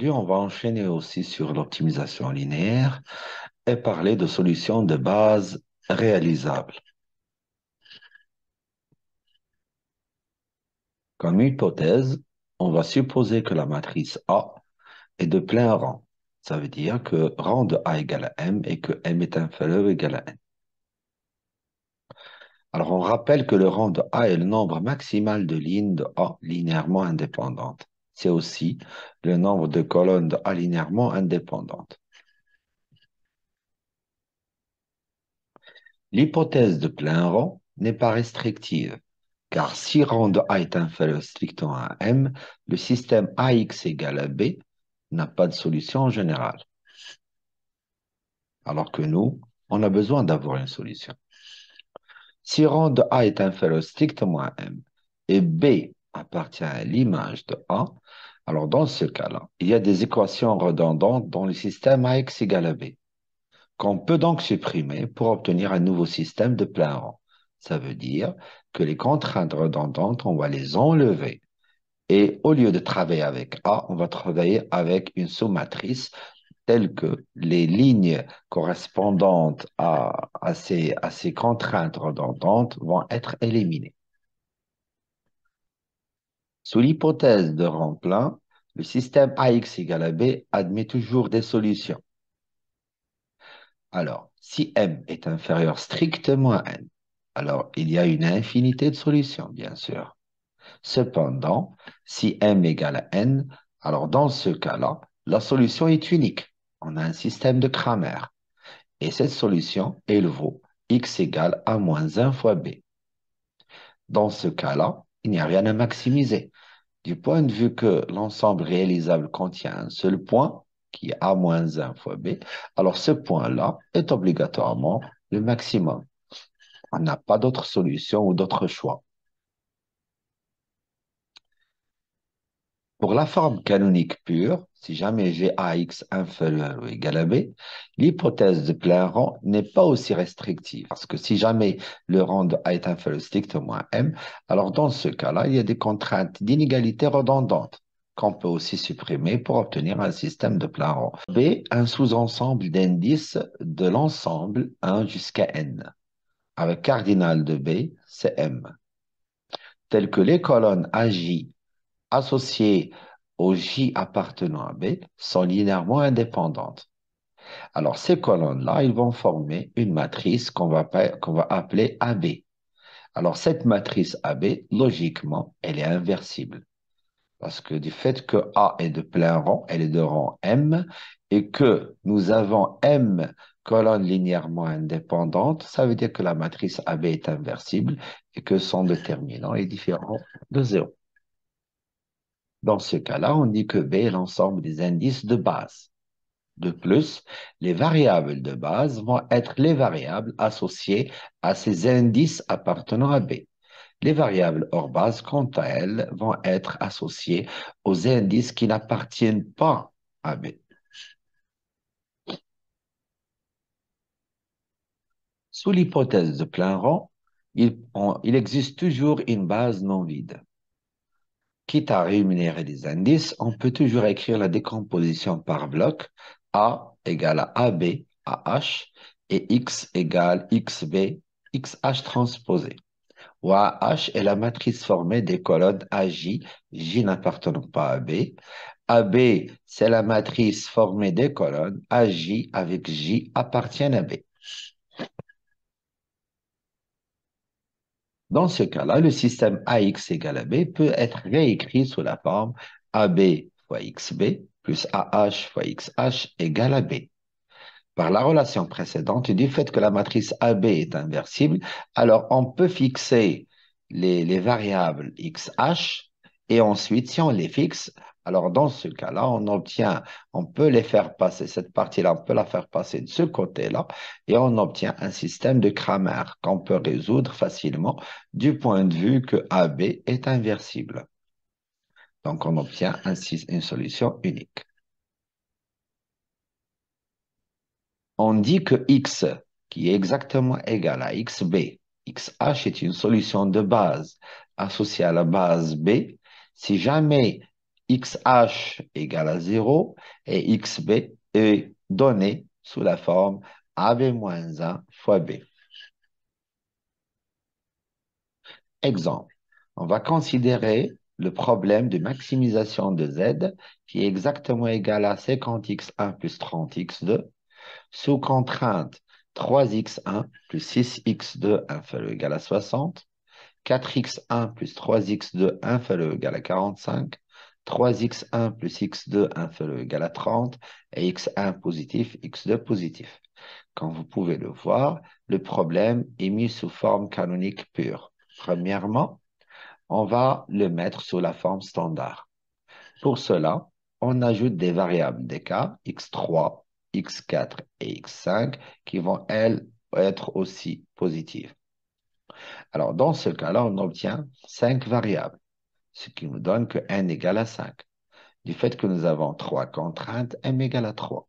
aujourd'hui, on va enchaîner aussi sur l'optimisation linéaire et parler de solutions de base réalisables. Comme hypothèse, on va supposer que la matrice A est de plein rang. Ça veut dire que rang de A égale à M et que M est inférieur ou égal à N. Alors, on rappelle que le rang de A est le nombre maximal de lignes de A linéairement indépendantes. C'est aussi le nombre de colonnes de A linéairement indépendantes. L'hypothèse de plein rang n'est pas restrictive, car si rang de A est inférieur strictement à M, le système AX égale à B n'a pas de solution en général. Alors que nous, on a besoin d'avoir une solution. Si rang de A est inférieur strictement à M et B appartient à l'image de A, alors dans ce cas-là, il y a des équations redondantes dans le système AX égale à B, qu'on peut donc supprimer pour obtenir un nouveau système de plein rang. Ça veut dire que les contraintes redondantes, on va les enlever. Et au lieu de travailler avec A, on va travailler avec une sous-matrice telle que les lignes correspondantes à ces contraintes redondantes vont être éliminées. Sous l'hypothèse de rang plein, le système AX égale à B admet toujours des solutions. Alors, si M est inférieur strictement à N, alors il y a une infinité de solutions, bien sûr. Cependant, si M égale à N, alors dans ce cas-là, la solution est unique. On a un système de Cramer. Et cette solution, elle vaut x égale a moins 1 fois b. Dans ce cas-là, il n'y a rien à maximiser. Du point de vue que l'ensemble réalisable contient un seul point, qui est a moins 1 fois b, alors ce point-là est obligatoirement le maximum. On n'a pas d'autre solution ou d'autre choix. Pour la forme canonique pure, si jamais j'ai AX inférieur ou égal à B, l'hypothèse de plein rang n'est pas aussi restrictive. Parce que si jamais le rang de A est inférieur strictement à M, alors dans ce cas-là, il y a des contraintes d'inégalité redondantes qu'on peut aussi supprimer pour obtenir un système de plein rang. B, un sous-ensemble d'indices de l'ensemble 1 jusqu'à N, avec cardinal de B, c'est M, telles que les colonnes AJ associées aux J appartenant à B sont linéairement indépendantes. Alors, ces colonnes-là, ils vont former une matrice qu'on va appeler AB. Alors, cette matrice AB, logiquement, elle est inversible. Parce que du fait que A est de plein rang, elle est de rang M, et que nous avons M colonnes linéairement indépendantes, ça veut dire que la matrice AB est inversible et que son déterminant est différent de 0. Dans ce cas-là, on dit que B est l'ensemble des indices de base. De plus, les variables de base vont être les variables associées à ces indices appartenant à B. Les variables hors base, quant à elles, vont être associées aux indices qui n'appartiennent pas à B. Sous l'hypothèse de plein rang, il existe toujours une base non vide. Quitte à rémunérer des indices, on peut toujours écrire la décomposition par bloc. A égale à AB, AH, et X égale XB, XH transposé. Où AH est la matrice formée des colonnes AJ, J n'appartenant pas à B. AB, c'est la matrice formée des colonnes AJ avec J appartiennent à B. Dans ce cas-là, le système AX égale à B peut être réécrit sous la forme AB fois XB plus AH fois XH égale à B. Par la relation précédente, du fait que la matrice AB est inversible, alors on peut fixer les variables XH et ensuite, si on les fixe, alors dans ce cas-là, on peut les faire passer, cette partie-là, on peut la faire passer de ce côté-là et on obtient un système de Cramer qu'on peut résoudre facilement du point de vue que AB est inversible. Donc, on obtient ainsi une solution unique. On dit que X, qui est exactement égal à XB, XH est une solution de base associée à la base B si jamais XH égale à 0 et XB est donné sous la forme AB-1 fois B. Exemple, on va considérer le problème de maximisation de Z qui est exactement égal à 50x1 plus 30x2 sous contrainte 3x1 plus 6x2 inférieur ou égal à 60, 4x1 plus 3x2 inférieur ou égal à 45, 3x1 plus x2 inférieur ou égal à 30 et x1 positif, x2 positif. Comme vous pouvez le voir, le problème est mis sous forme canonique pure. Premièrement, on va le mettre sous la forme standard. Pour cela, on ajoute des variables d'écart, x3, x4 et x5, qui vont, elles, être aussi positives. Alors, dans ce cas-là, on obtient 5 variables, ce qui nous donne que n égale à 5. Du fait que nous avons 3 contraintes, m égale à 3.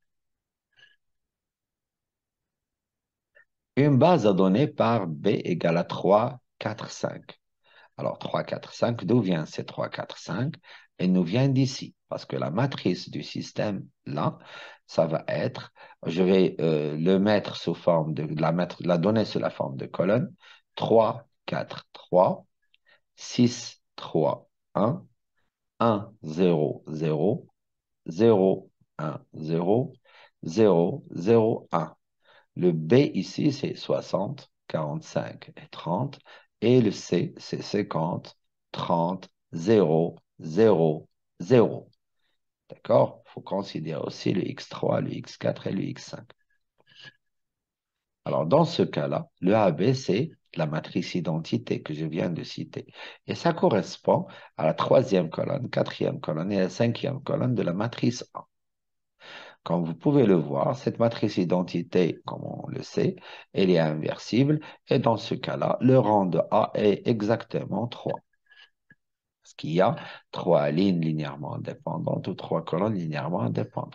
Une base à donner par b égale à 3, 4, 5. Alors, 3, 4, 5, d'où vient ces 3, 4, 5? Elle nous vient d'ici, parce que la matrice du système, là, ça va être, je vais le mettre sous forme la donner sous la forme de colonne, 3, 4, 3, 6, 3, 1, 1, 0, 0, 0, 1, 0, 0, 0, 1. Le B ici, c'est 60, 45 et 30. Et le C, c'est 50, 30, 0, 0, 0. D'accord? Il faut considérer aussi le X3, le X4 et le X5. Alors, dans ce cas-là, le AB, c'est la matrice identité que je viens de citer. Et ça correspond à la troisième colonne, quatrième colonne et la cinquième colonne de la matrice A. Comme vous pouvez le voir, cette matrice identité, comme on le sait, elle est inversible. Et dans ce cas-là, le rang de A est exactement 3. Parce qu'il y a 3 lignes linéairement indépendantes ou 3 colonnes linéairement indépendantes.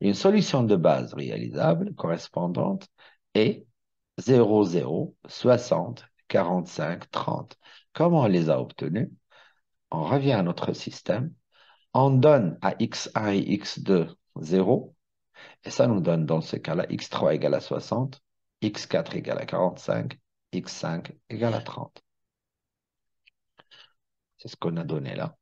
Une solution de base réalisable correspondante est 0, 0, 60, 45, 30. Comment on les a obtenues? On revient à notre système. On donne à x1 et x2 0. Et ça nous donne dans ce cas-là x3 égale à 60, x4 égale à 45, x5 égale à 30. C'est ce qu'on a donné là.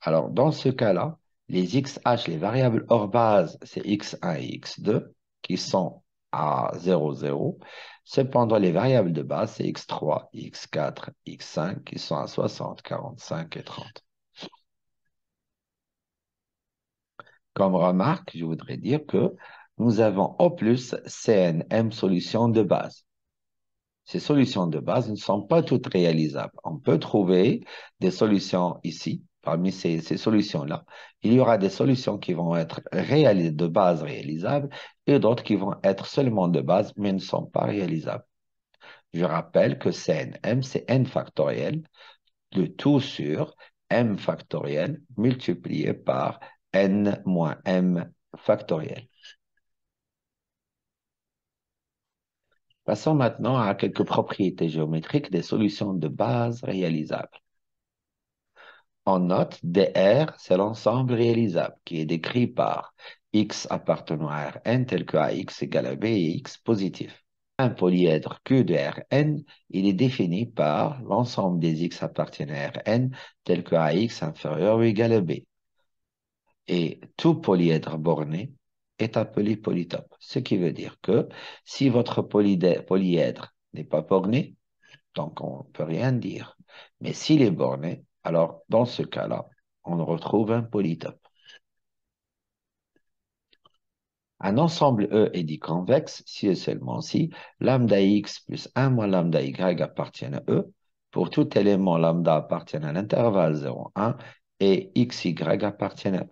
Alors, dans ce cas-là, les xh, les variables hors base, c'est x1 et x2 qui sont à 0, 0. Cependant, les variables de base, c'est x3, x4, x5 qui sont à 60, 45 et 30. Comme remarque, je voudrais dire que nous avons au plus CNM solutions de base. Ces solutions de base ne sont pas toutes réalisables. On peut trouver des solutions ici, parmi ces solutions-là. Il y aura des solutions qui vont être de base réalisables et d'autres qui vont être seulement de base, mais ne sont pas réalisables. Je rappelle que CNM, c'est n factoriel, le tout sur m factoriel multiplié par n moins m factoriel. Passons maintenant à quelques propriétés géométriques des solutions de base réalisables. On note DR, c'est l'ensemble réalisable qui est décrit par X appartenant à Rn tel que AX égale à B et X positif. Un polyèdre Q de Rn, il est défini par l'ensemble des X appartenant à Rn tel que AX inférieur ou égal à B. Et tout polyèdre borné est appelé polytope. Ce qui veut dire que si votre polyèdre n'est pas borné, donc on ne peut rien dire. Mais s'il est borné, alors dans ce cas-là, on retrouve un polytope. Un ensemble E est dit convexe si et seulement si lambda x plus 1 moins lambda y appartient à E pour tout élément lambda appartient à l'intervalle 0, 1 et xy appartient à E.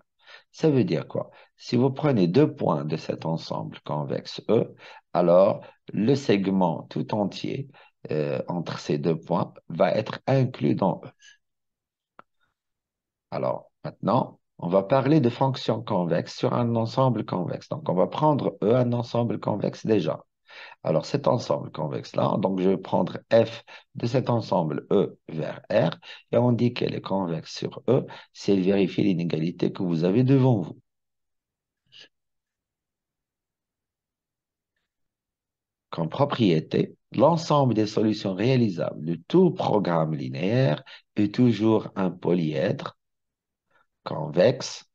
Ça veut dire quoi? Si vous prenez deux points de cet ensemble convexe E, alors le segment tout entier entre ces deux points va être inclus dans E. Alors, maintenant, on va parler de fonctions convexes sur un ensemble convexe. Donc, on va prendre E, un ensemble convexe déjà. Alors, cet ensemble convexe-là, donc je vais prendre F de cet ensemble E vers R, et on dit qu'elle est convexe sur E si elle vérifie l'inégalité que vous avez devant vous. Comme propriété, l'ensemble des solutions réalisables de tout programme linéaire est toujours un polyèdre convexe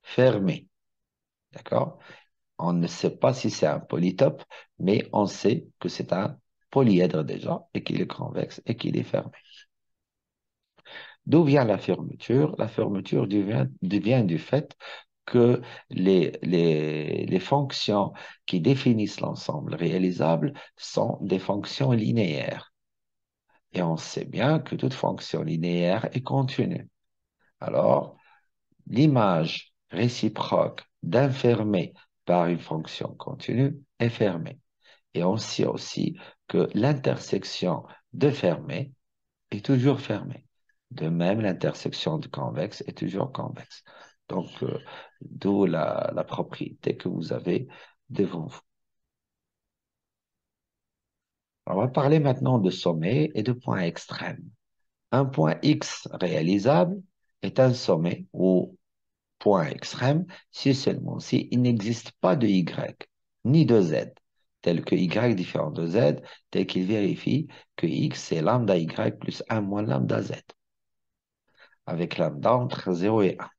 fermé. D'accord? On ne sait pas si c'est un polytope, mais on sait que c'est un polyèdre déjà et qu'il est convexe et qu'il est fermé. D'où vient la fermeture? La fermeture vient du fait que les fonctions qui définissent l'ensemble réalisable sont des fonctions linéaires. Et on sait bien que toute fonction linéaire est continue. Alors, l'image réciproque d'un fermé par une fonction continue est fermée. Et on sait aussi que l'intersection de fermé est toujours fermée. De même, l'intersection de convexe est toujours convexe. Donc, d'où la propriété que vous avez devant vous. On va parler maintenant de sommet et de point extrême. Un point X réalisable est un sommet ou point extrême si seulement si il n'existe pas de Y ni de Z, tel que Y différent de Z, tel qu'il vérifie que X c'est lambda Y plus 1 moins lambda Z, avec lambda entre 0 et 1.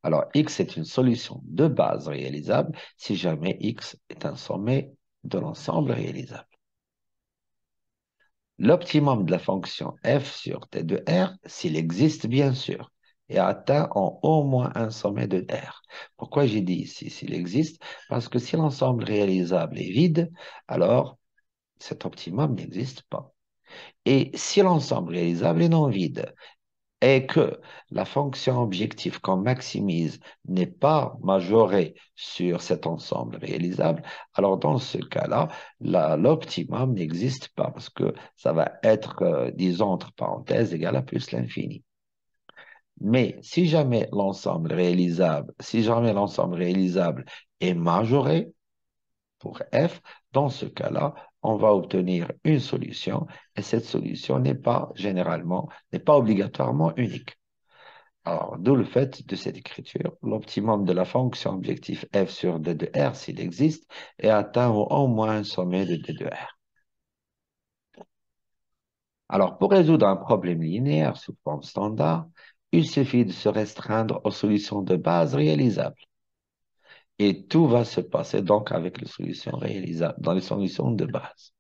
Alors, X est une solution de base réalisable si jamais X est un sommet de l'ensemble réalisable. L'optimum de la fonction f sur t de R, s'il existe bien sûr, est atteint en au moins un sommet de R. Pourquoi j'ai dit ici s'il existe? Parce que si l'ensemble réalisable est vide, alors cet optimum n'existe pas. Et si l'ensemble réalisable est non vide, et que la fonction objective qu'on maximise n'est pas majorée sur cet ensemble réalisable, alors dans ce cas-là, l'optimum n'existe pas parce que ça va être, disons, entre parenthèses, égal à plus l'infini. Mais si jamais l'ensemble réalisable est majoré pour f, dans ce cas-là, on va obtenir une solution et cette solution n'est pas obligatoirement unique. Alors, d'où le fait de cette écriture, l'optimum de la fonction objectif f sur d de R, s'il existe, est atteint au moins un sommet de d de R. Alors, pour résoudre un problème linéaire sous forme standard, il suffit de se restreindre aux solutions de base réalisables. Et tout va se passer donc avec les solutions réalisables, dans les solutions de base.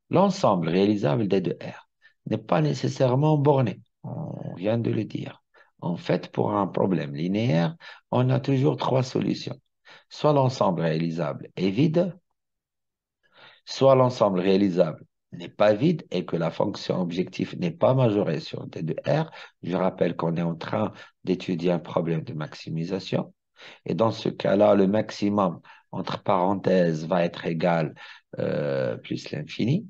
L'ensemble réalisable d de R n'est pas nécessairement borné, on vient de le dire. En fait, pour un problème linéaire, on a toujours trois solutions. Soit l'ensemble réalisable est vide, soit l'ensemble réalisable n'est pas vide et que la fonction objectif n'est pas majorée sur d de R. Je rappelle qu'on est en train d'étudier un problème de maximisation. Et dans ce cas-là, le maximum, entre parenthèses, va être égal plus l'infini.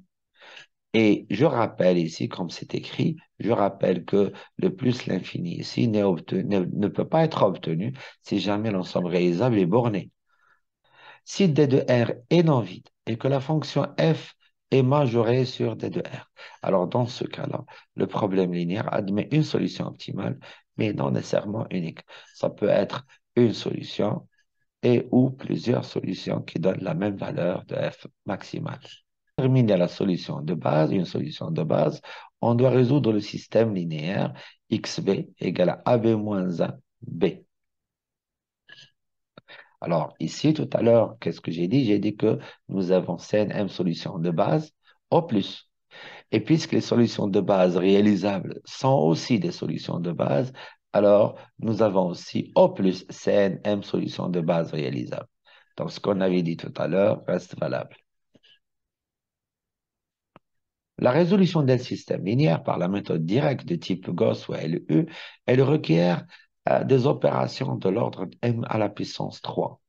Et je rappelle ici, comme c'est écrit, je rappelle que le plus l'infini ici ne peut pas être obtenu si jamais l'ensemble réalisable est borné. Si d de R est non vide et que la fonction f est majorée sur d de R, alors dans ce cas-là, le problème linéaire admet une solution optimale, mais non nécessairement unique. Ça peut être une solution et ou plusieurs solutions qui donnent la même valeur de f maximale. Pour terminer la solution de base, une solution de base, on doit résoudre le système linéaire xb égale à ab moins 1 b. Alors ici, tout à l'heure, qu'est-ce que j'ai dit? J'ai dit que nous avons CNM solution de base au plus. Et puisque les solutions de base réalisables sont aussi des solutions de base, alors nous avons aussi au plus CNM solution de base réalisable. Donc ce qu'on avait dit tout à l'heure reste valable. La résolution d'un système linéaire par la méthode directe de type Gauss ou LU, elle requiert des opérations de l'ordre m à la puissance 3.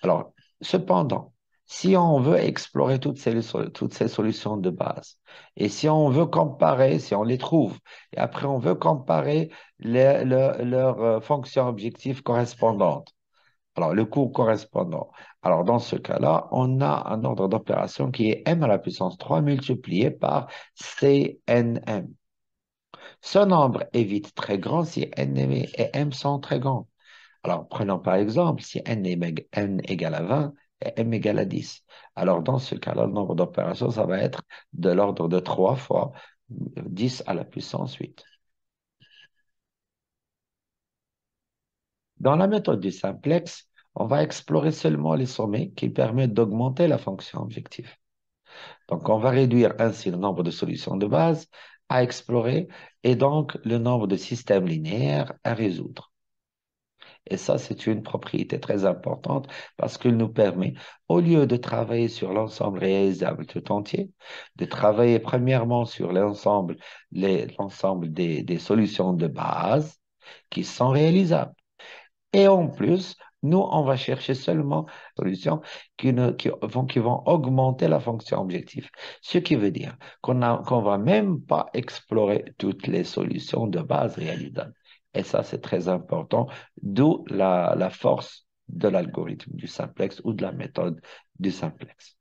Alors, cependant, si on veut explorer toutes ces solutions de base, et si on veut comparer, si on les trouve, et après on veut comparer leurs fonctions objectives correspondantes, Alors, le coût correspondant. Alors, dans ce cas-là, on a un ordre d'opération qui est m à la puissance 3 multiplié par CNM. Ce nombre est vite très grand si n et m sont très grands. Alors, prenons par exemple, si n égale à 20 et m égale à 10. Alors, dans ce cas-là, le nombre d'opérations, ça va être de l'ordre de 3 fois 10 à la puissance 8. Dans la méthode du simplex, on va explorer seulement les sommets qui permettent d'augmenter la fonction objective. Donc, on va réduire ainsi le nombre de solutions de base à explorer et donc le nombre de systèmes linéaires à résoudre. Et ça, c'est une propriété très importante parce qu'il nous permet, au lieu de travailler sur l'ensemble réalisable tout entier, de travailler premièrement sur l'ensemble des solutions de base qui sont réalisables. Et en plus, nous, on va chercher seulement des solutions qui vont augmenter la fonction objective. Ce qui veut dire qu'on va même pas explorer toutes les solutions de base réalisables. Et ça, c'est très important, d'où la force de l'algorithme du simplex ou de la méthode du simplex.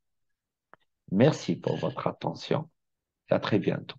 Merci pour votre attention et à très bientôt.